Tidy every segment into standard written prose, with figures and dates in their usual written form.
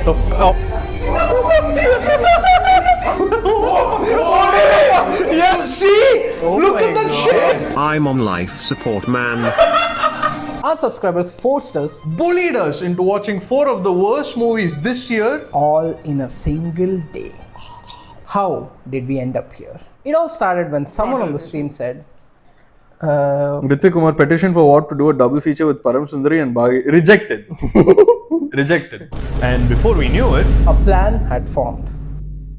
the yeah, see? Look at that shit! I'm on life support, man. Our subscribers forced us Bullied us into watching 4 of the worst movies this year. all in a single day. How did we end up here? It all started when someone on the stream said, Ritik Kumar petitioned for what to do a double feature with Param Sundari and Bagi. Rejected. Rejected. And before we knew it, a plan had formed.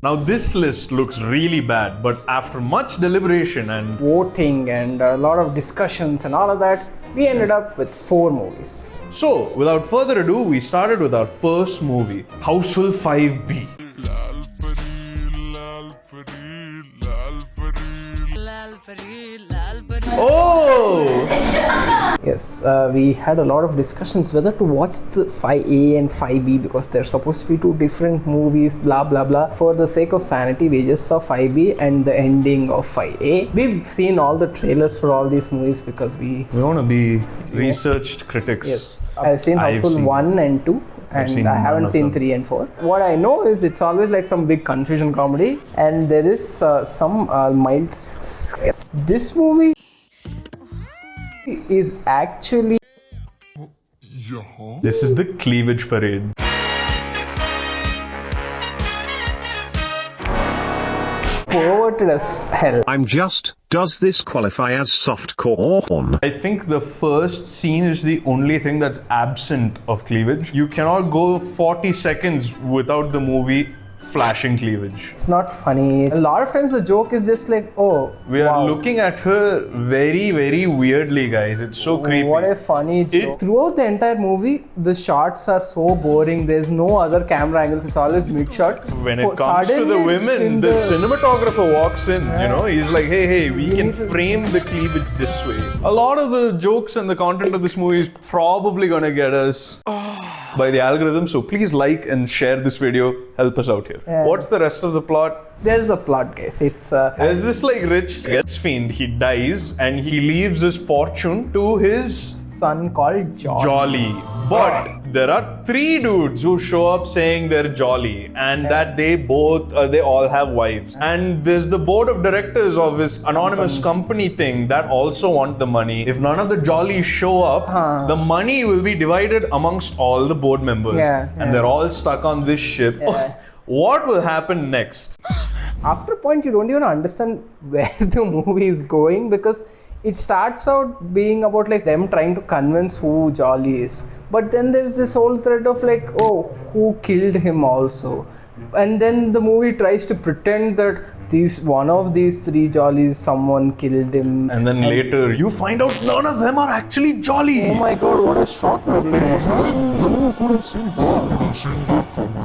now this list looks really bad, but after much deliberation and Voting and a lot of discussions and all of that, we ended up with 4 movies. so, without further ado, we started with our first movie, Housefull 5B. Oh! Yes, we had a lot of discussions whether to watch the 5A and 5B because they're supposed to be 2 different movies, blah blah blah. For the sake of sanity, we just saw 5B and the ending of 5A. We've seen all the trailers for all these movies because we... We want to be researched critics. Yes, I've seen I've Housefull seen- 1 and 2. And seen I none haven't of seen them. 3 and 4. What I know is it's always like some big confusion comedy, and there is some mild. This movie is actually This is the cleavage parade. perverted as hell. I'm just, does this qualify as softcore porn? I think the first scene is the only thing that's absent of cleavage. You cannot go 40 seconds without the movie flashing cleavage. It's not funny. A lot of times the joke is just like, oh, We are wow, looking at her very, very weirdly, guys. It's so creepy. what a funny joke. Throughout the entire movie, the shots are so boring. There's no other camera angles. It's always mid shots. When it comes to the women, the cinematographer walks in, you know, he's like, hey, we can frame the cleavage this way. A lot of the jokes and the content of this movie is probably gonna get us by the algorithm, so please like and share this video, help us out here. What's the rest of the plot? There's a plot, guys. It's There's this like rich sex fiend, he dies and he leaves his fortune to his son called Jolly. But there are 3 dudes who show up saying they're jolly and that they all have wives. And there's the board of directors of this anonymous company thing that also want the money. If none of the jollies show up, the money will be divided amongst all the board members. And they're all stuck on this ship. What will happen next? After a point, you don't even understand where the movie is going because it starts out being about like them trying to convince who Jolly is, but then there's this whole thread of like, oh, who killed him also, and then the movie tries to pretend that one of these 3 Jollies, someone killed him, And then later you find out none of them are actually jolly. oh my god, what a shock.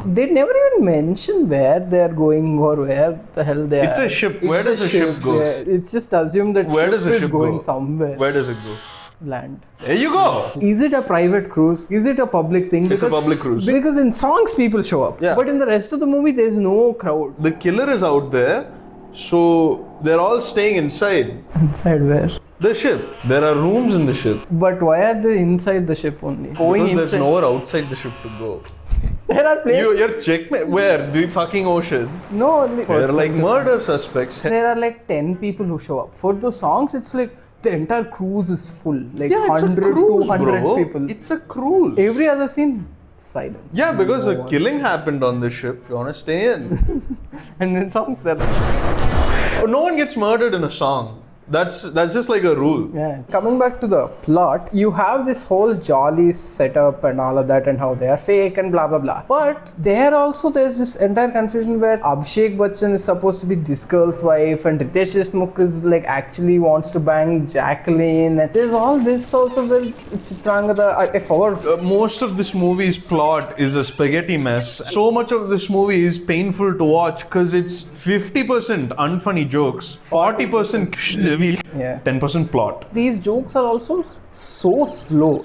They never even mention where they're going or where the hell they are. It's a ship. Where does a ship go? Yeah, it's just assumed that Where does a is ship going go? somewhere. Where does it go? Land. There you go. Is it a private cruise? Is it a public thing? It's a public cruise. Because in songs people show up. Yeah. But in the rest of the movie there's no crowd. The killer is out there, so they're all staying inside Inside where? the ship. There are rooms in the ship. But why are they inside the ship only? Going Because there's inside. nowhere outside the ship to go. There are places. You're checkmate. Where? The fucking ocean. No. They're like murder suspects. There are like 10 people who show up. For the songs it's like the entire cruise is full. Like Yeah, it's 100, a cruise, 200 bro. people. It's a cruise. Every other scene, silence. Yeah, because No a one. killing happened on the ship. You wanna stay in? And in songs they're like, No one gets murdered in a song. That's just like a rule. yeah. Coming back to the plot, you have this whole Jolly setup and all of that and how they are fake and blah blah blah. But there also there's this entire confusion where Abhishek Bachchan is supposed to be this girl's wife and Ritesh Deshmukh is like actually wants to bang Jacqueline. And there's all this also where Chitrangada, I forgot. Most of this movie's plot is a spaghetti mess. So much of this movie is painful to watch because it's 50% unfunny jokes, 40% reveal, Yeah. 10% plot. These jokes are also so slow.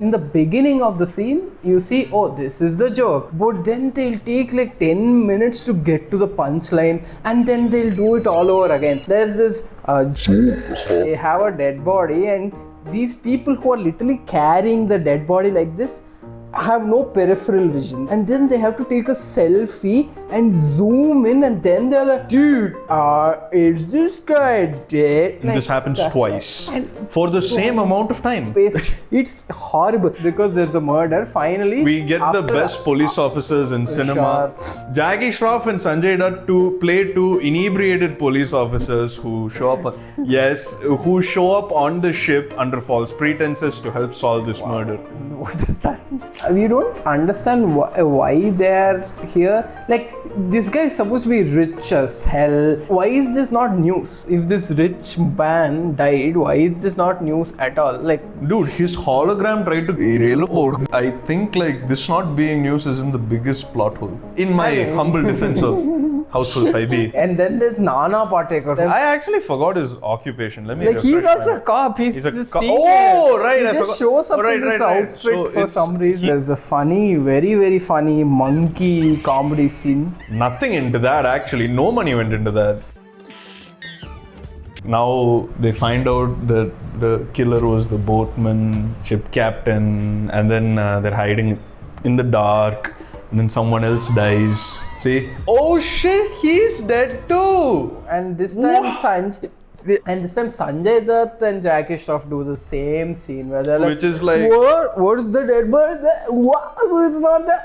In the beginning of the scene, you see, oh, this is the joke. But then they'll take like 10 minutes to get to the punchline and then they'll do it all over again. There's this they have a dead body and these people who are literally carrying the dead body like this have no peripheral vision, and then they have to take a selfie and zoom in, and then they're like, dude, is this guy dead? This happens twice for the same amount of time. It's horrible because there's a murder. Finally, We get the best police officers in cinema. Jackie Shroff and Sanjay Dutt to play two inebriated police officers who show up. Who show up on the ship under false pretenses to help solve this murder. What is that? We don't understand why they're here. Like, this guy is supposed to be rich as hell. Why is this not news? If this rich man died, why is this not news at all? Like, dude, his hologram tried to derail. I think like this not being news isn't the biggest plot hole. In my humble defense of Housefull 5B. And then there's Nana Patekar. I actually forgot his occupation. Let me Like, he's refresh also my- a cop. He's a the cop. senior. Oh, right. He I just forgot. shows up Right, in this right. outfit So for it's- some reason. There's a funny, very, very funny monkey comedy scene. Nothing into that actually. No money went into that. Now they find out that the killer was the boatman, ship captain, and then they're hiding in the dark, and then someone else dies. See? Oh shit, he's dead too! And this time Sanjay Dutt and Jackie Shroff do the same scene where they're like, Which is like- what is the dead body? What? Who is not there?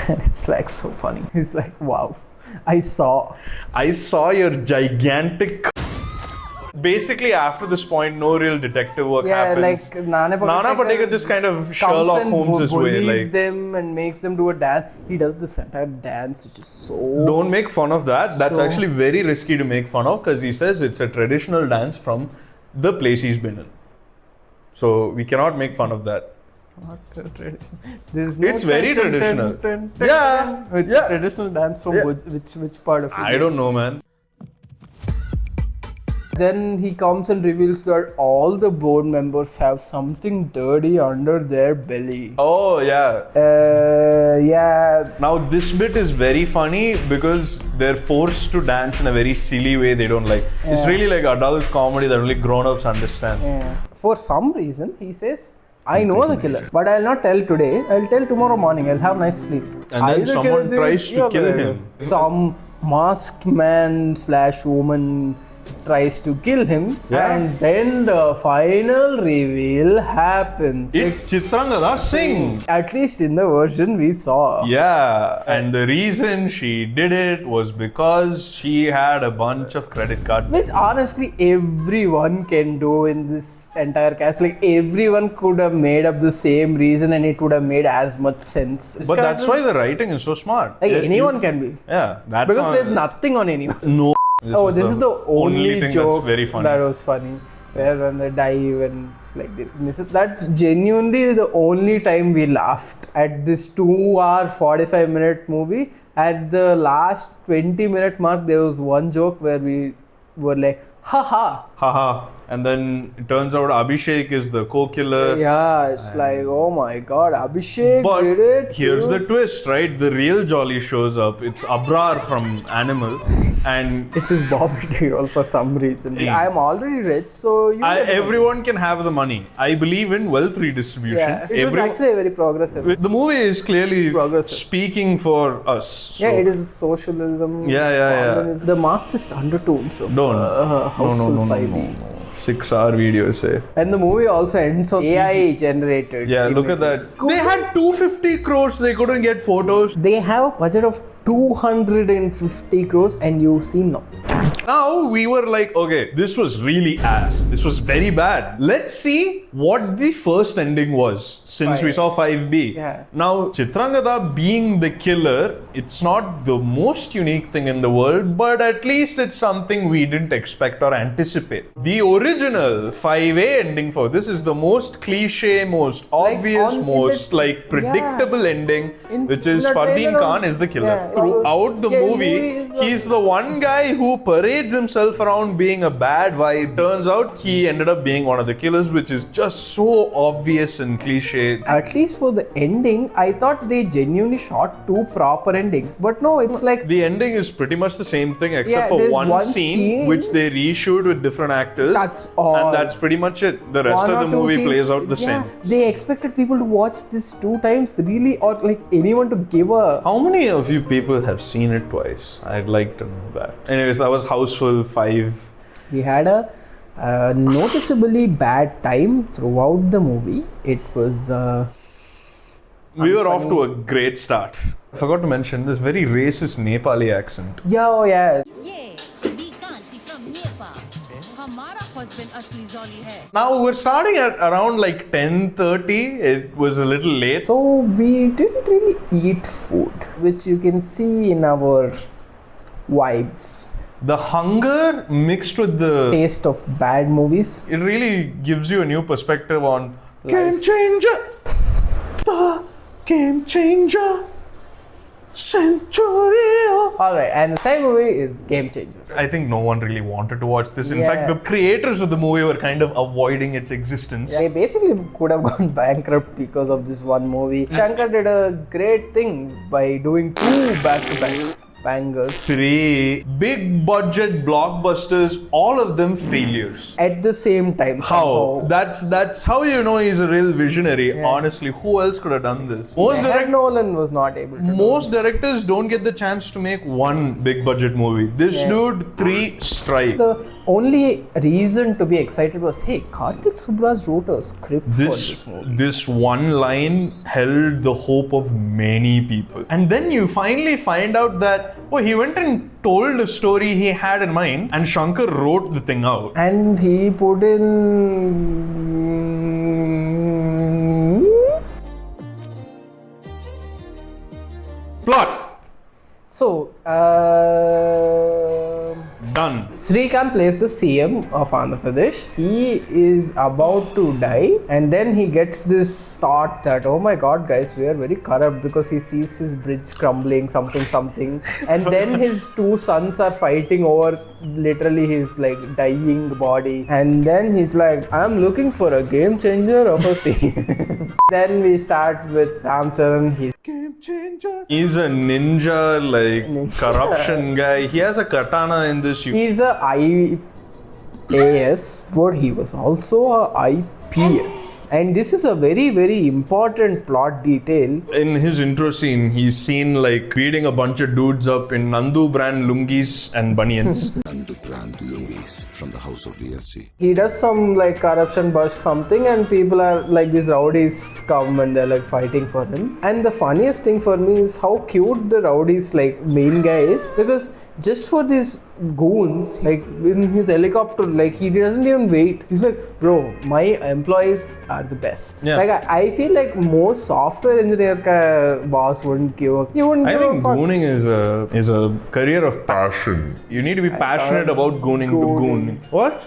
It's like so funny. It's like, wow, I saw your gigantic. Basically, after this point, no real detective work happens. like Nana Patekar just kind of comes Sherlock and Holmes his way. bullies Like, them and makes them do a dance. He does this entire dance, which is so. don't make fun of that. That's So- actually very risky to make fun of because he says it's a traditional dance from the place he's been in. So we cannot make fun of that. There's no It's very traditional. Yeah, It's yeah. a traditional dance from which part of India? I don't know, man. Then he comes and reveals that all the board members have something dirty under their belly. Oh, yeah. Yeah. Now, this bit is very funny because they're forced to dance in a very silly way they don't like. It's really like adult comedy that only grown-ups understand. Yeah. For some reason, he says, I know the killer, but I'll not tell today. I'll tell tomorrow morning. I'll have nice sleep. And then Either someone kill tries to kill him. Some masked man / woman tries to kill him, Yeah. and then the final reveal happens. It's Chitrangada Singh. At least in the version we saw. Yeah, and the reason she did it was because she had a bunch of credit card. Which honestly everyone can do in this entire cast. Like, everyone could have made up the same reason and it would have made as much sense. But that's why the writing is so smart. Like, anyone can be. Yeah, that's Because not- there's nothing on anyone. No. This is the only thing joke that's very funny. that was funny. Where when they dive and it's like they miss it. That's genuinely the only time we laughed at this 2-hour 45-minute movie. At the last 20-minute mark, there was one joke where we were like, haha. Haha. And then it turns out Abhishek is the co-killer. Yeah, it's like, oh my god, Abhishek But did it. here's dude. the twist, right? The real Jolly shows up. It's Abrar from Animal. And It is Bobby Deol for some reason. Hey. I'm already rich, so you get the money. everyone can have the money. I believe in wealth redistribution. Yeah, it was actually very progressive. The movie is clearly Progressive. speaking for us. So Yeah, it is socialism. Yeah. communism, the Marxist undertones of Don't. Housefull 5B. no. 6-hour video, say. And the movie also ends on AI generated. Yeah, look at that. images. They had 250 crores, they couldn't get photos. They have a budget of 250 crores and you see no. Now we were like, okay, this was really ass. This was very bad. Let's see what the first ending was since we saw 5B. Yeah. Now, Chitrangada being the killer, it's not the most unique thing in the world, but at least it's something we didn't expect or anticipate. The original 5A ending for this is the most cliche, most obvious, in most the- predictable ending, which is in the Fardeen trailer Khan is the killer. Yeah, throughout the Yeah, movie, he's he's the one guy who parades himself around being a bad vibe. Turns out he ended up being one of the killers, which is just so obvious and cliche. At least for the ending, I thought they genuinely shot two proper endings. But no, it's like The ending is pretty much the same thing except for there's one scene which they reshoot with different actors. That's all. And that's pretty much it. The rest one of or the two movie scenes, plays out the same. They expected people to watch this 2 times, really, or like anyone to give a. How many of you people have seen it twice? I'd like to know that. Anyways, that was Housefull 5. We had a noticeably bad time throughout the movie. It was. We were off to a great start. I forgot to mention this very racist Nepali accent. Yeah, oh yeah. Yes, we can't see from Nepal. हमारा husband असली Zoli है. Now we're starting at around like 10:30. It was a little late. So we didn't really eat food, which you can see in our vibes. The hunger mixed with the Taste of bad movies. it really gives you a new perspective on Game Life. Changer. The Game Changer. Century. Alright, and the second movie is Game Changer. I think no one really wanted to watch this. In Yeah. fact, the creators of the movie were kind of avoiding its existence. They basically could have gone bankrupt because of this one movie. Shankar did a great thing by doing 2 back-to-back bangers. 3 big budget blockbusters, all of them failures. At the same time. How? somehow. That's how you know he's a real visionary. Honestly, who else could have done this? Nolan was not able to. Most do this. directors don't get the chance to make one big budget movie. This dude, 3 strike. The only reason to be excited was, hey, Karthik Subraj wrote a script for this movie. This one line held the hope of many people. And then you finally find out that he went and told a story he had in mind and Shankar wrote the thing out. And he put in. Plot. So, Done. Srikanth plays the CM of Andhra Pradesh. He is about to die, and then he gets this thought that, oh my god, guys, we are very corrupt, because he sees his bridge crumbling, something. And then his 2 sons are fighting over literally his like dying body. And then he's like, I'm looking for a game changer of a CM. Then we start with Ramcharan. He's Game changer. He's a ninja, like corruption guy. He has a katana in this. He's a IAS, but he was also a IPS. And this is a very, very important plot detail. In his intro scene, he's seen like beating a bunch of dudes up in Nandu brand lungis and bunions. Nandu brand lungis from the house of VSG. He does some like corruption bust something, and people are like, these rowdies come and they're like fighting for him. And the funniest thing for me is how cute the rowdies like main guy is, because just for these goons, like in his helicopter, like he doesn't even wait. He's like, bro, my employees are the best. Yeah. Like I feel like most software engineer ka boss wouldn't give a. He wouldn't I give think a fuck. gooning is a career of passion. You need to be passionate about gooning to goon. What?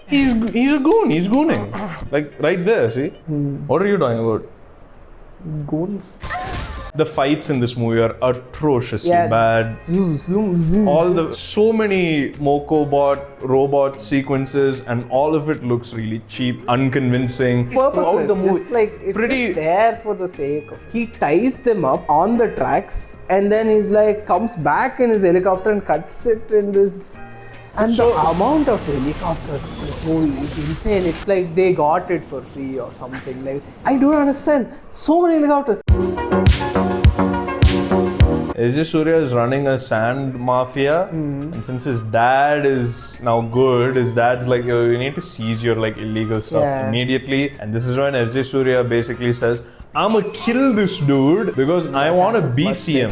He's a goon. He's gooning. Like right there. See? What are you talking about? Goons. The fights in this movie are atrociously Yeah. bad. Zoom. So many Mokobot robot sequences, and all of it looks really cheap, unconvincing. Throughout Purposeless. the movie, Just like it's pretty- just there for the sake of. He ties them up on the tracks, and then he's like comes back in his helicopter and cuts it in this. And the amount of helicopters in this movie is insane. It's like they got it for free or something. Like I don't understand. So many helicopters. AJ Surya is running a sand mafia, and since his dad is now good, his dad's like, yo, you need to seize your like illegal stuff immediately. And this is when AJ Surya basically says, I'ma kill this dude because I want to be CM.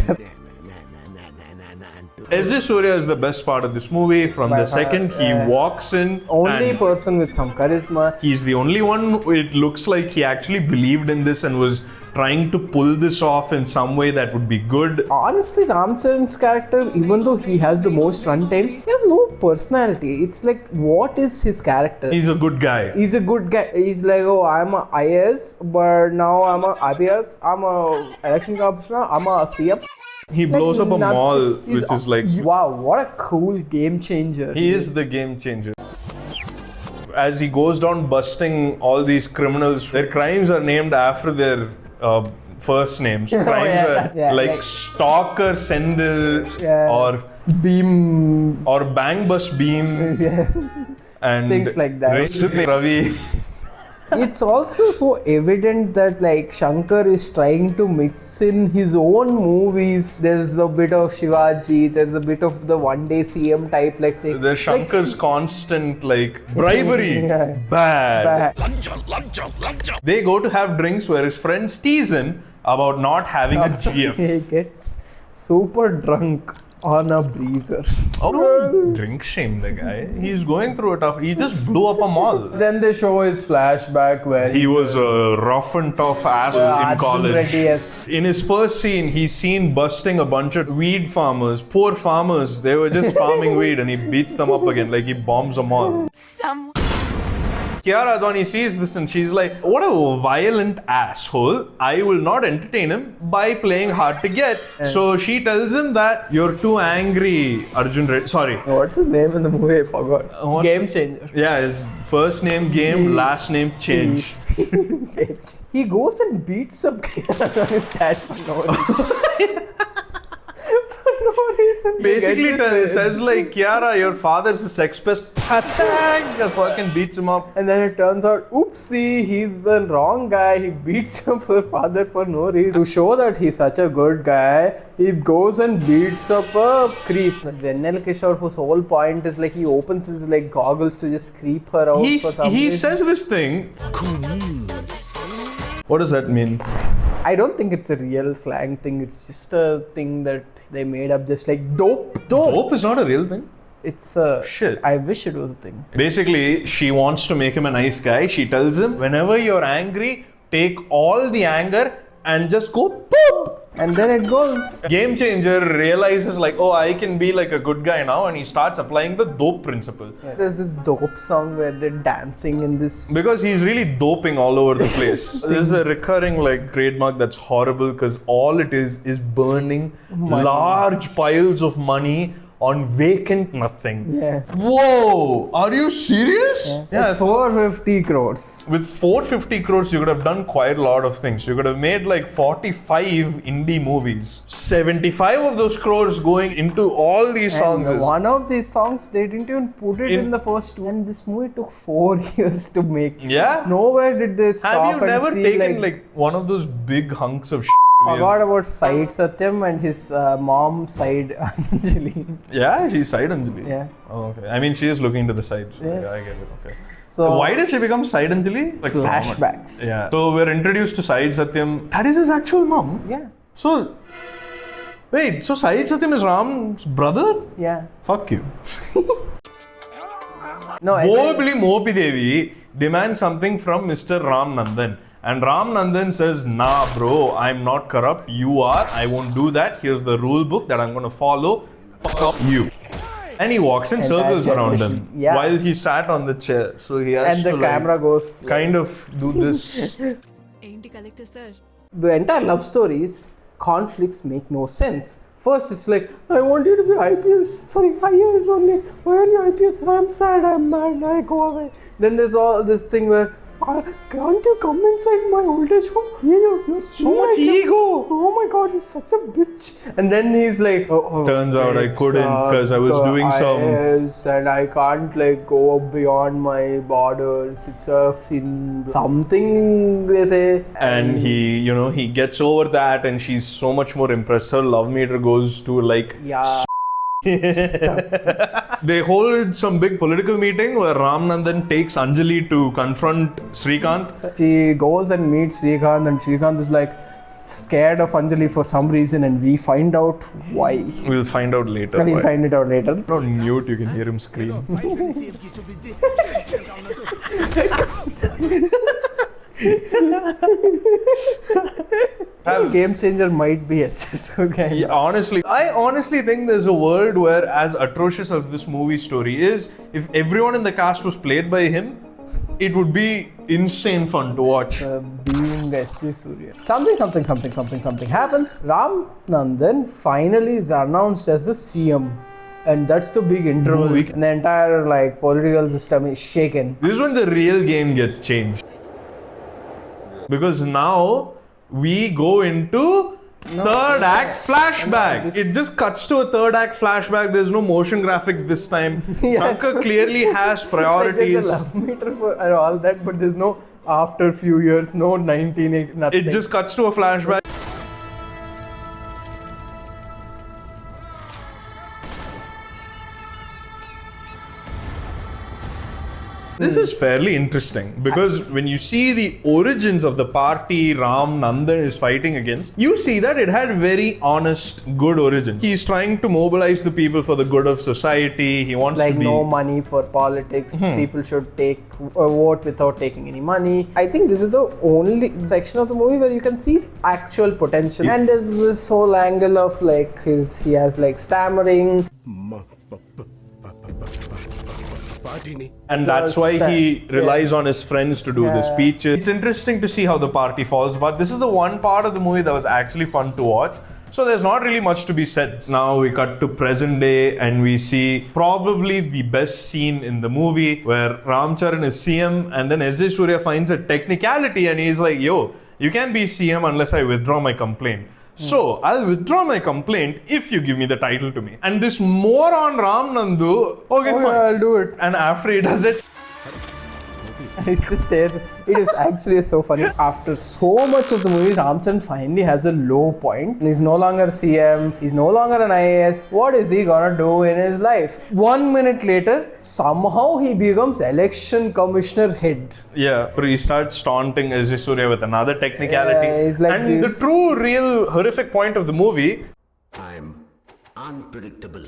AJ Surya is the best part of this movie. From the second he walks in, Only and person with some charisma. he's the only one. It looks like he actually believed in this and was trying to pull this off in some way that would be good. Honestly, Ramcharan's character, even though he has the most runtime, he has no personality. It's like, what is his character? He's a good guy. He's a good guy. He's like, oh, I'm a IAS, but now I'm a IPS. I'm a election commissioner. I'm a CM. He blows up a nothing. mall, He's which is like... wow, what a cool game changer. He is the game changer. As he goes down busting all these criminals, their crimes are named after their first names. Crimes are like Stalker Sendil or Beam or Bang Bus Beam and things like that. Ravi. It's also so evident that like Shankar is trying to mix in his own movies. There's a bit of Shivaji, there's a bit of the one day CM type like thing. There's Shankar's constant like bribery. Bad. They go to have drinks where his friends tease him about not having a GF. He gets super drunk on a breezer. Oh, don't drink shame the guy. He's going through a tough... He just blew up a mall. Then they show his flashback where He was a rough and tough ass in college. Reddy-esque. In his first scene, he's seen busting a bunch of weed farmers, poor farmers. They were just farming weed and he beats them up again like he bombs a mall. Kiara, when he sees this and she's like, what a violent asshole. I will not entertain him by playing hard to get. So she tells him that you're too angry, Arjun Reddy. Sorry. What's his name in the movie? I forgot. Game changer. Yeah, his first name game, last name change. He goes and beats up his dad for no reason. For no reason. Basically says like, Kiara, your father's a sex pest. Pachang! Fucking beats him up. And then it turns out, oopsie, he's the wrong guy. He beats up her father for no reason. To show that he's such a good guy, he goes and beats up a creep. Vennel Kishore, whose whole point is like he opens his like goggles to just creep her out for some He reason. says this thing. What does that mean? I don't think it's a real slang thing. It's just a thing that they made up, just like dope. Dope is not a real thing. It's a shit. I wish it was a thing. Basically, she wants to make him a nice guy. She tells him, whenever you're angry, take all the anger and just go poop. And then it goes. Game Changer realizes like, oh, I can be like a good guy now, and he starts applying the dope principle. Yes. There's this dope song where they're dancing in this. Because he's really doping all over the place. This is a recurring like trademark that's horrible because all it is burning large piles of money on vacant nothing. Yeah. Whoa! Are you serious? Yeah. It's 450 crores. With 450 crores, you could have done quite a lot of things. You could have made like 45 indie movies. 75 of those crores going into all these songs. And one of these songs, they didn't even put it in the first two. And this movie took 4 years to make. Yeah? Nowhere did they stop. Have you and never see, taken like one of those big hunks of Forgot about Side Satyam and his mom Side Anjali. Yeah, she's Side Anjali. Yeah. Oh, okay. I mean, she is looking to the side. So yeah, I get it. Okay. So why did she become Side Anjali? Like flashbacks. Yeah. So we're introduced to Side Satyam. That is his actual mom. Yeah. So wait. So Side Satyam is Ram's brother? Yeah. Fuck you. No. Mopi Devi demands something from Mr. Ram Nandan. And Ram Nandan says, nah bro, I'm not corrupt, you are, I won't do that, here's the rule book that I'm going to follow, fuck up you. And he walks in circles around him while he sat on the chair. So he has to camera goes kind of do this. collector sir. The entire love stories, conflicts make no sense. First it's like, I want you to be IPS, IAS only, why are you IPS? I'm sad, I'm mad, I go away. Then there's all this thing where, can't you come inside my old age home? You're so much ego. Oh my god, he's such a bitch. And then he's like, turns out I couldn't because I was doing some. Yes, and I can't like go beyond my borders. It's a sin. Something they say. And he gets over that, and she's so much more impressed. Her love meter goes to like. Yeah. They hold some big political meeting where Ram Nandan takes Anjali to confront Srikanth. She goes and meets Srikanth, and Srikanth is like scared of Anjali for some reason, and we find out why. We'll find out later. We'll find it out later. On mute, you can hear him scream. Game Changer might be okay. Yeah, I honestly think there's a world where, as atrocious as this movie story is, if everyone in the cast was played by him, it would be insane fun to watch. Being young S.J. Surya. Something happens. Ram Nandan finally is announced as the CM. And that's the big interval. And the entire like political system is shaken. This is when the real game gets changed. Because now we go into third act flashback. It just cuts to a third act flashback. There's no motion graphics this time. Shankar clearly has priorities. There's a love meter for and all that, but there's no after few years, no 1980, nothing. It just cuts to a flashback. This is fairly interesting because when you see the origins of the party Ram Nandan is fighting against, you see that it had very honest, good origin. He's trying to mobilize the people for the good of society. He wants like to be... no money for politics. People should take a vote without taking any money. I think this is the only section of the movie where you can see actual potential. And there's this whole angle of like he has like stammering. And that's why he relies on his friends to do the speeches. It's interesting to see how the party falls, but this is the one part of the movie that was actually fun to watch. So there's not really much to be said. Now we cut to present day and we see probably the best scene in the movie where Ramcharan is CM and then S.J. Surya finds a technicality and he's like, yo, you can't be CM unless I withdraw my complaint. So, I'll withdraw my complaint if you give me the title to me. And this moron Ram Nandu, okay, fine. Yeah, I'll do it. And after he does it, He just stares. It is actually so funny. After so much of the movie, Ramcharan finally has a low point. He's no longer CM. He's no longer an IAS. What is he gonna do in his life? 1 minute later, somehow he becomes election commissioner head. yeah, but he starts taunting S.J. Surya with another technicality. Yeah, he's like and this. the true, real, horrific point of the movie, I'm unpredictable.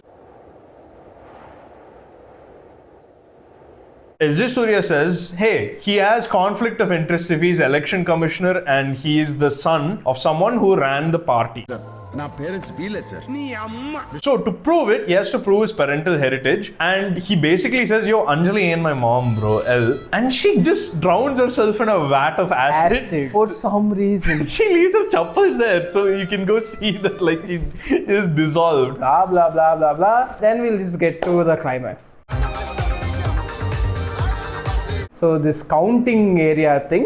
S.J. Surya says, hey, he has conflict of interest if he's election commissioner and he is the son of someone who ran the party. నా parents వీలే sir So to prove it, he has to prove his parental heritage and he basically says, yo, Anjali ain't my mom, bro, L. And she just drowns herself in a vat of acid. For some reason. She leaves her chappals there so you can go see that like he's dissolved. Blah, blah, blah, blah, blah. Then we'll just get to the climax. So this counting area thing,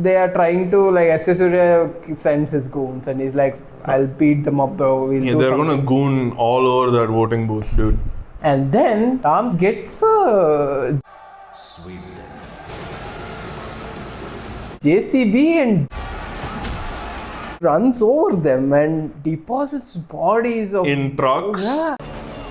they are trying to like S.J. Surya sends his goons and he's like, I'll beat them up bro. We'll do They're something. gonna goon all over that voting booth, dude. And then Ram gets a JCB and runs over them and deposits bodies of In trucks. Yeah.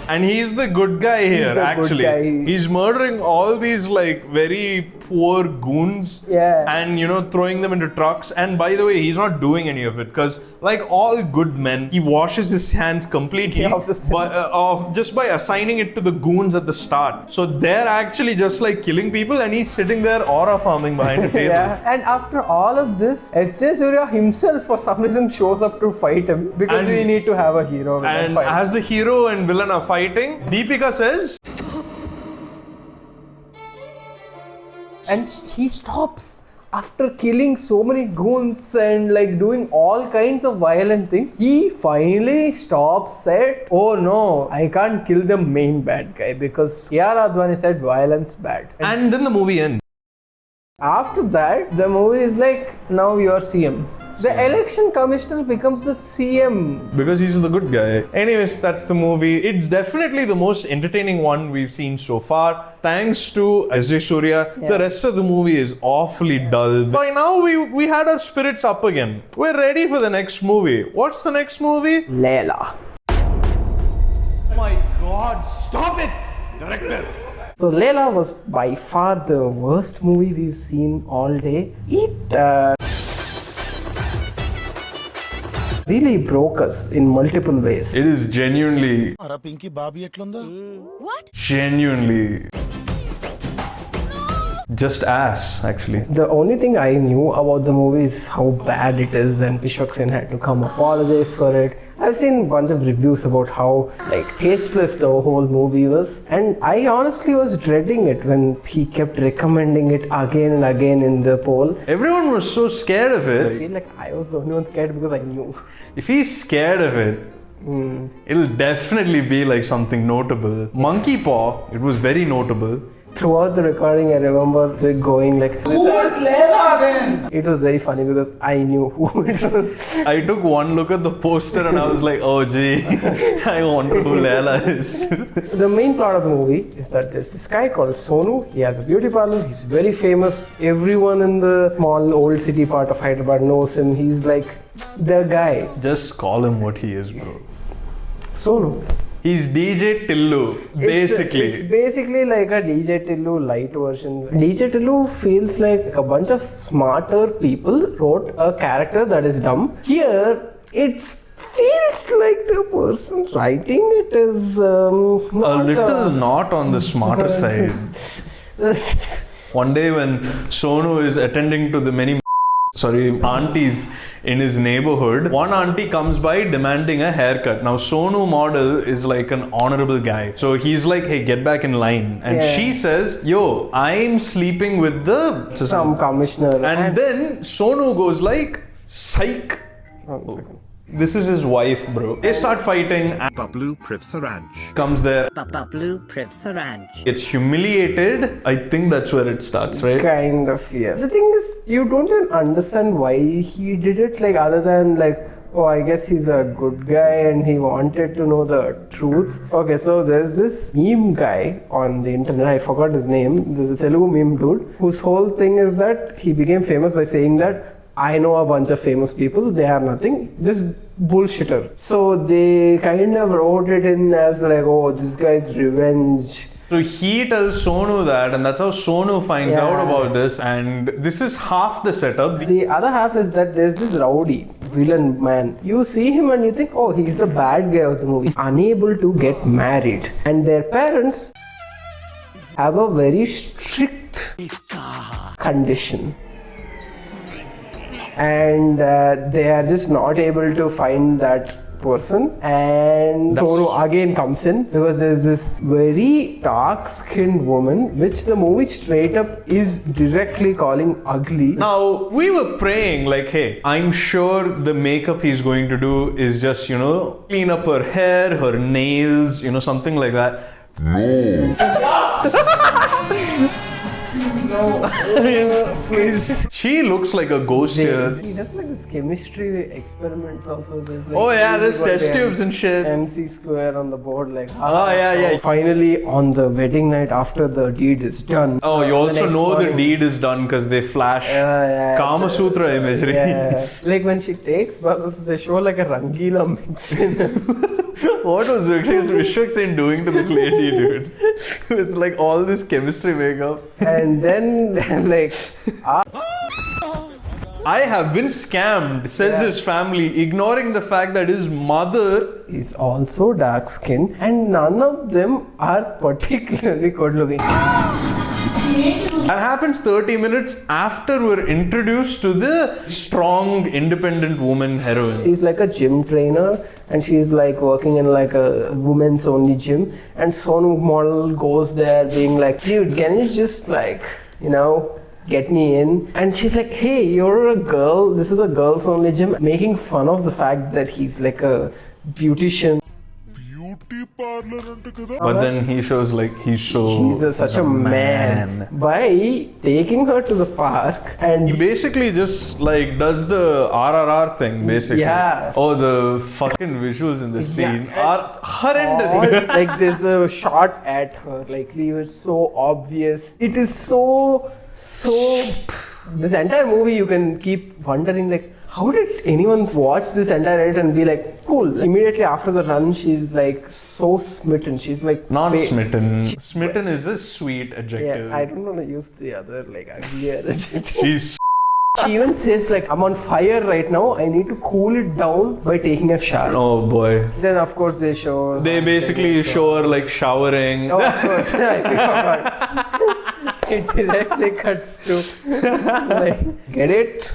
And he's the good guy here, the good actually. guy. He's murdering all these like very poor goons and throwing them into trucks. And by the way, he's not doing any of it because like all good men, he washes his hands completely just by assigning it to the goons at the start. So they're actually just like killing people and he's sitting there aura farming behind a table. Yeah, and after all of this, S.J. Surya himself for some reason shows up to fight him because we need to have a hero. And as the hero and villain are fighting, Deepika says, and he stops after killing so many goons and like doing all kinds of violent things. He finally stops at, oh no, I can't kill the main bad guy because Hara Advani said violence bad. and then the movie ends. After that, the movie is like, now you're CM. The election commissioner becomes the CM. Because he's the good guy. Anyways, that's the movie. It's definitely the most entertaining one we've seen so far. Thanks to S.J. Surya. The rest of the movie is awfully dull. By now, we had our spirits up again. We're ready for the next movie. What's the next movie? Laila. Oh my God, stop it! Director! So Laila was by far the worst movie we've seen all day. It really broke us in multiple ways. It is genuinely అరా Pinky Bobby ఎట్లుందా What? genuinely Just ass, actually. The only thing I knew about the movie is how bad it is, and Vishwak Sen had to come apologize for it. I've seen a bunch of reviews about how tasteless the whole movie was, and I honestly was dreading it when he kept recommending it again and again in the poll. Everyone was so scared of I it. feel like I was the only one scared because I knew. If he's scared of it, it'll definitely be like something notable. Monkey Paw, it was very notable. Throughout the recording, I remember going like, "Who is Laila then?" It was very funny because I knew who it was. I took one look at the poster and I was like, oh gee, I wonder who Laila is. The main plot of the movie is that there's this guy called Sonu. He has a beauty parlor. He's very famous. Everyone in the small old city part of Hyderabad knows him. He's like the guy. Just call him what he is, bro. Sonu. He's DJ Tillu, basically. It's basically like a DJ Tillu light version. DJ Tillu feels like a bunch of smarter people wrote a character that is dumb. Here, it feels like the person writing it is A little not on the smarter side. One day when Sonu is attending to the many aunties in his neighborhood, one auntie comes by demanding a haircut. Now Sonu model is like an honorable guy, so he's like, hey, get back in line, and she says, yo, I'm sleeping with the some commissioner, and then Sonu goes like, psych, this is his wife, bro. They start fighting, and Bablu Prithviraj comes there, Bablu Prithviraj. gets humiliated. I think that's where it starts, right? kind of, yes. The thing is, you don't even understand why he did it, like other than like, oh, I guess he's a good guy and he wanted to know the truth. Okay, so there's this meme guy on the internet, I forgot his name. There's a Telugu meme dude whose whole thing is that he became famous by saying that I know a bunch of famous people, they are nothing, just bullshitter. So they kind of wrote it in as like, oh, this guy's revenge. So he tells Sonu that, and that's how Sonu finds out about this, and this is half the setup. The other half is that there's this rowdy villain man. You see him and you think, oh, he's the bad guy of the movie. Unable to get married. And their parents have a very strict condition. And they are just not able to find that person. And Sonu again comes in because there's this very dark-skinned woman, which the movie straight up is directly calling ugly. Now, we were praying like, hey, I'm sure the makeup he's going to do is just, clean up her hair, her nails, something like that. No, please. She looks like a ghost here. He does like this chemistry experiments also. There's like, oh yeah, there's test tubes and shit. MC square on the board, like. Oh yeah. So finally, on the wedding night, after the deed is done. Oh, you also know the deed is done because they flash Kama Sutra imagery. Yeah. Like when she takes bubbles, they show like a Rangila mix in. What was Vishwak Sen doing to this lady, dude? With like all this chemistry makeup. And then like. I have been scammed, says his family, ignoring the fact that his mother is also dark skinned and none of them are particularly good looking. That happens 30 minutes after we're introduced to the strong, independent woman heroine. She's like a gym trainer and she's like working in like a women's only gym, and Sonu model goes there being like, dude, can you just like, get me in? And she's like, hey, you're a girl, this is a girls only gym, making fun of the fact that he's like a beautician. But then he shows like he's such a man by taking her to the park, and he basically just like does the RRR thing basically. Yeah. Oh, the fucking visuals in the scene are horrendous. Like there's a shot at her, like it was so obvious. It is so. This entire movie you can keep wondering like, how did anyone watch this entire edit and be like, cool? Immediately after the run, she's like so smitten. She's like not smitten. Smitten is a sweet adjective. Yeah, I don't want to use the other like uglier adjective. She's. She even says like, I'm on fire right now. I need to cool it down by taking a shower. Oh boy. Then of course they show. They basically show her like showering. Oh, of course. I forgot. it directly cuts to like, get it?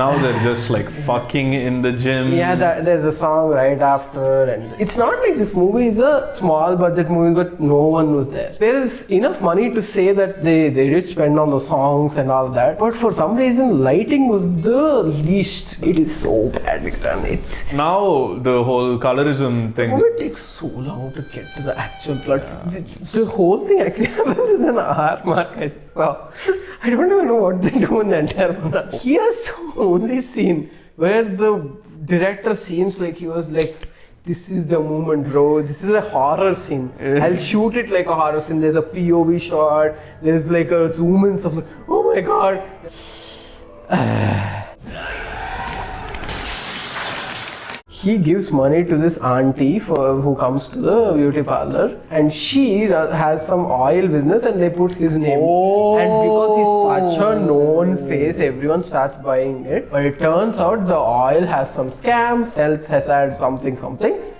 Now they're just like fucking in the gym. Yeah, there's a song right after, and it's not like this movie is a small budget movie, but no one was there. There is enough money to say that they did spend on the songs and all that, but for some reason, lighting was the least. It is so badly done. It's Now the whole colorism thing. it takes so long to get to the actual plot. The whole thing actually happens in an hour mark. I saw. I don't even know what they do in the entire one. Here's the only scene where the director seems like he was like, this is the moment, bro. This is a horror scene. I'll shoot it like a horror scene. There's a POV shot. There's like a zoom in stuff like, oh my god. He gives money to this auntie who comes to the beauty parlor, and she has some oil business, and they put his name. And because he's such a known face, everyone starts buying it. But it turns out the oil has some scams, health has had something.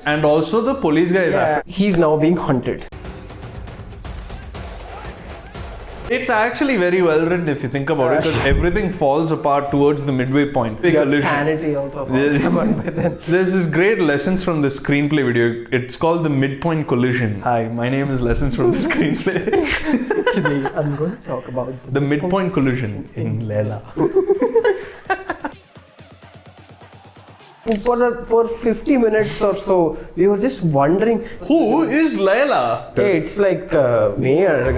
And also the police guy is after. He's now being hunted. It's actually very well written if you think about it, because everything falls apart towards the midway point. Big Your collision. sanity also falls apart by then. There's this great lessons from the screenplay video. It's called the midpoint collision. Hi, my name is Lessons from the Screenplay. Today I'm going to talk about The midpoint collision in Laila. For 50 minutes or so, we were just wondering, Who is Laila? hey, it's like Mayor.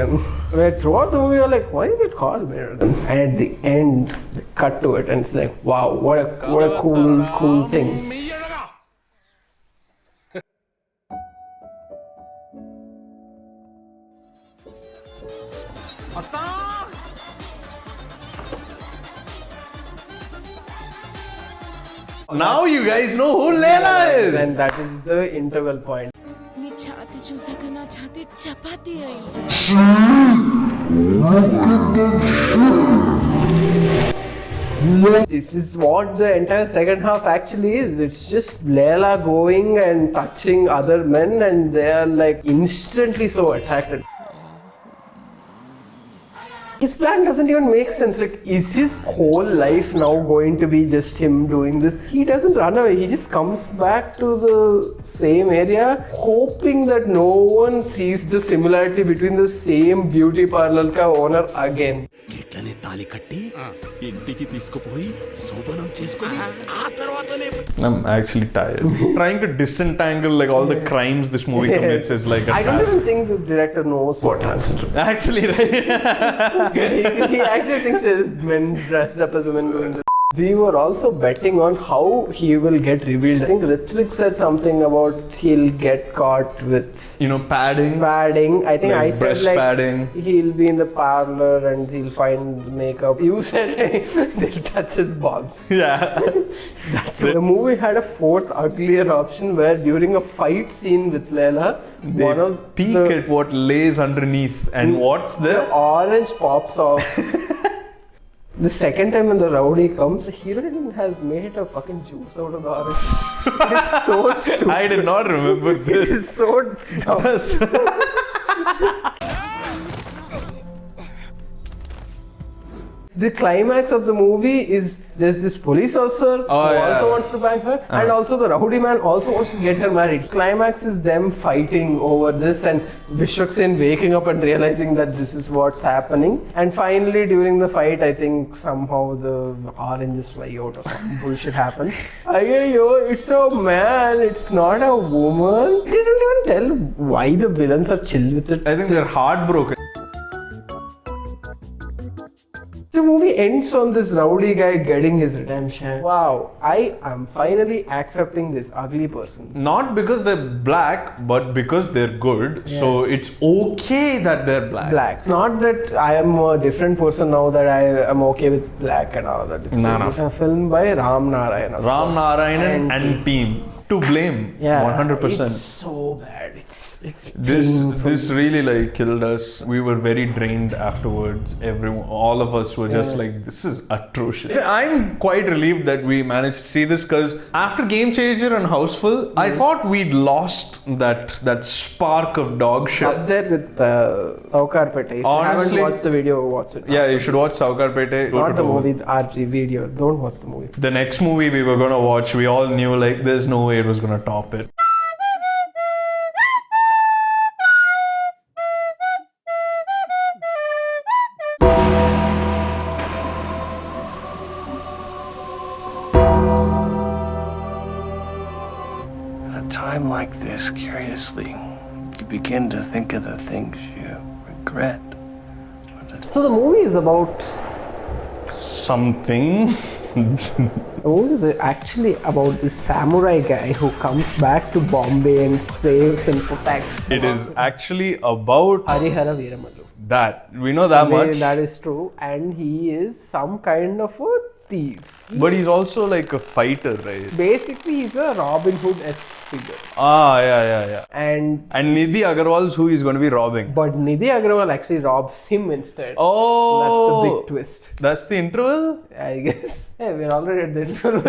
Where throughout the movie, we were like, why is it called Mayor? And at the end, they cut to it, and it's like, wow, what a cool thing. Now you guys know who Laila is. And that is the interval point. నీ ఛాతి చూసాక నా ఛాతి చపాతీ అయింది. This is what the entire second half actually is. It's just Laila going and touching other men, and they are like instantly so attracted. His plan doesn't even make sense. Like, is his whole life now going to be just him doing this? He doesn't run away. He just comes back to the same area, hoping that no one sees the similarity between the same beauty parlor ka owner again. ఇట్లనే తాళి కట్టి ఇంటికి తీసుకుపోయి శోభనం చేసుకొని ఆ తర్వాత I'm actually tired. Trying to disentangle like all the crimes this movie commits is like a I don't task. even think the director knows what has to do. Actually, right? He actually thinks there's men dressed up as women doing this. We were also betting on how he will get revealed. I think Ritwik said something about he'll get caught with Padding. I think Like I said breast like padding. he'll be in the parlor and he'll find makeup. You said they'll touch his balls. Yeah. The movie had a fourth uglier option where during a fight scene with Laila, They one of peek the, at what lays underneath, and what's the there? orange pops off. The second time when the rowdy comes, the heroine has made a fucking juice out of the orange. It is so stupid. I did not remember It this. is so dumb. The climax of the movie is there's this police officer who also wants to bang her, and also the rowdy man also wants to get her married. Climax is them fighting over this, and Vishwak Sen waking up and realizing that this is what's happening. And finally, during the fight, I think somehow the oranges fly out or some bullshit happens. Ayyo, it's a man, it's not a woman. They don't even tell why the villains are chill with it. I think they're heartbroken. The movie ends on this rowdy guy getting his redemption. Wow, I am finally accepting this ugly person. Not because they're black, but because they're good. So it's okay that they're black. Black. It's not that I am a different person now that I am okay with black and all that. It's No. a film by Ram Narayan. Ram Narayanan and team. to blame. Yeah, 100%. It's so bad. It's This painful. really like killed us. We were very drained afterwards. All of us were just like, this is atrocious. I'm quite relieved that we managed to see this, because after Game Changer and Housefull, I thought we'd lost that spark of dog shit. Up there with Saukar Pete. If you Honestly- haven't watched the video, watch it. Yeah, you should watch Saukar Pete. Not the movie, our video. Don't watch the movie. The next movie we were gonna watch, we all knew like there's no way it was gonna top it. At a time like this, curiously, you begin to think of the things you regret. So the movie is about. Something. The movie is actually about this samurai guy who comes back to Bombay and saves and protects. It is actually about Hara Veera Mallu. that. We know that much. That is true, and he is some kind of a thief. But he's also like a fighter, right? Basically, he's a Robin Hood-esque figure. Yeah. And And Nidhi Agarwal's who he's going to be robbing. but Nidhi Agrawal actually robs him instead. Oh, That's the big twist. That's the interval? I guess. Hey, we're already at the interval.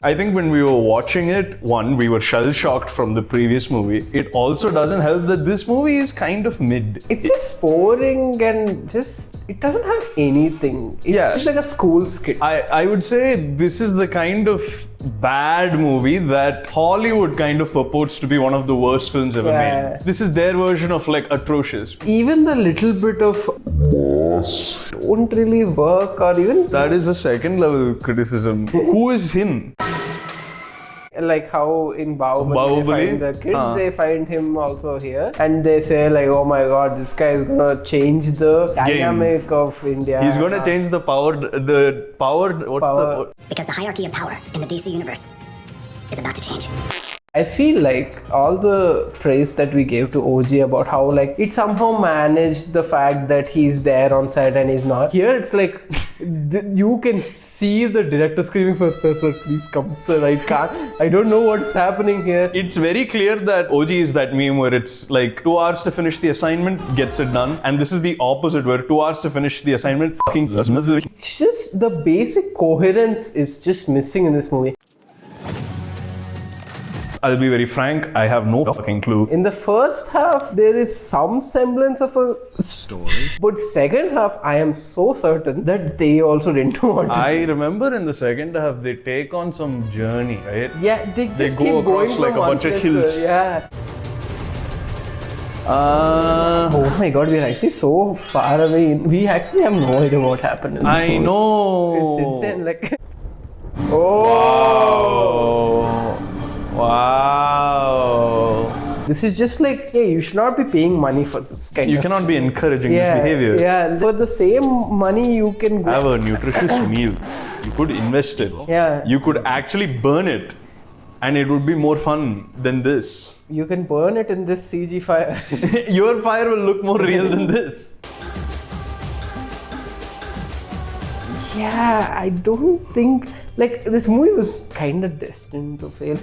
I think when we were watching it, one, we were shell-shocked from the previous movie. It also doesn't help that this movie is kind of mid. It's just boring and just it doesn't have anything. It's Yeah. just like a school skit. I would say this is the kind of bad movie that Hollywood kind of purports to be one of the worst films ever Yeah. made. This is their version of like atrocious. Even the little bit of don't really work, or even That is a second level criticism. Who is him? like how in Bahubali, Bahubali? they find the kids, they find him also here, and they say like, oh my god, this guy is gonna change the dynamic of India. He's going to change the power. What's Power. Because the hierarchy of power in the DC universe is about to change. I feel like all the praise that we gave to OG about how like it somehow managed the fact that he's there on set and he's not. Here it's like you can see the director screaming for sir, please come, sir. I don't know what's happening here. It's very clear that OG is that meme where it's like 2 hours to finish the assignment, gets it done. And this is the opposite where 2 hours to finish the assignment, fucking It's just the basic coherence is just missing in this movie. I'll be very frank, I have no fucking clue. In the first half, there is some semblance of a story. But second half, I am so certain that they also didn't want to. I remember in the second half, they take on some journey, right? Yeah, they just go keep going across from like a one bunch of place to- hills. Yeah. Oh my god, we're actually so far away. We actually have no idea what happened in this I movie. know. It's insane. Like, oh, Wow. this is just like, hey, you should not be paying money for this kind You of. cannot be encouraging this Yeah, behavior. yeah. For the same money, you can go. Have a nutritious meal. You could invest it. Yeah. You could actually burn it. And it would be more fun than this. You can burn it in this CG fire. Your fire will look more real than this. Yeah, I don't think like this movie was kind of destined to fail.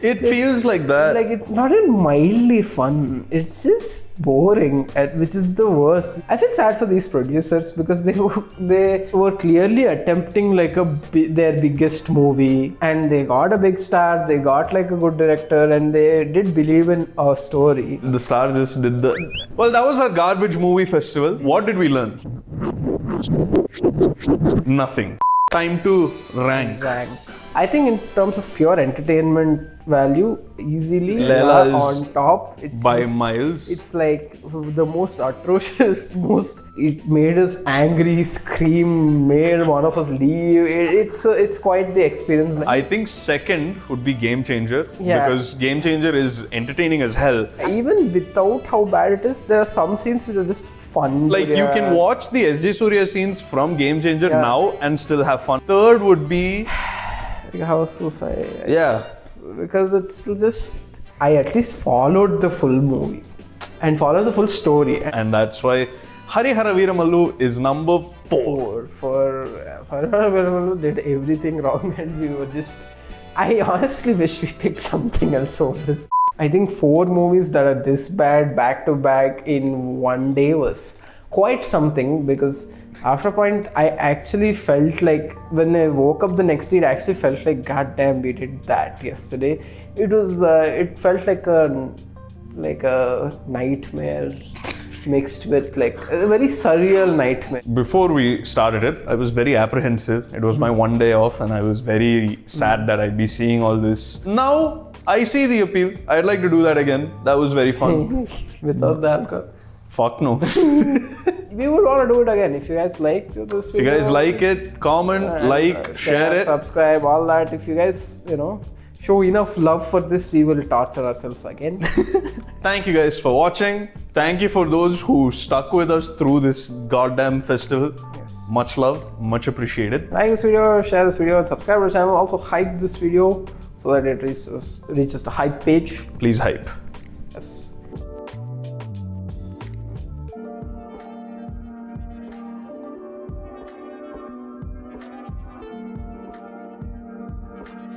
It feels like that. Like it's not even mildly fun. It's just boring, which is the worst. I feel sad for these producers because they were clearly attempting like their biggest movie, and they got a big star. They got like a good director, and they did believe in a story. The star just did the... Well, that was our garbage movie festival. What did we learn? Nothing. Time to rank. I think in terms of pure entertainment value, easily Laila is on top. It's by just- miles. It's like the most atrocious, it made us angry, scream, made one of us leave. It's quite the experience. I think second would be Game Changer. Yeah. Because Game Changer is entertaining as hell. Even without how bad it is, there are some scenes which are just fun. Like you can watch the SJ Surya scenes from Game Changer now and still have fun. Third would be... Housefull. Yeah. Because it's just, I at least followed the full movie and followed the full story. And that's why Hara Veera Mallu is number 4. For Mallu did everything wrong, and we were just. I honestly wish we picked something else over this. I think 4 movies that are this bad back to back in one day was quite something, because after a point I actually felt like when I woke up the next day, it actually felt like, god damn, we did that yesterday. It was it felt like a nightmare mixed with like a very surreal nightmare. Before we started it, I was very apprehensive. It was my one day off and I was very sad that I'd be seeing all this. Now I see the appeal. I'd like to do that again. That was very fun. Without the alcohol. Fuck no. We would want to do it again. If you guys like this video, If you guys like it, comment, share it. Subscribe, all that. If you guys, show enough love for this, we will torture ourselves again. Thank you guys for watching. Thank you for those who stuck with us through this goddamn festival. Yes. Much love, much appreciated. Like this video, share this video, and subscribe to the channel. Also hype this video so that it reaches the hype page. Please hype. Yes.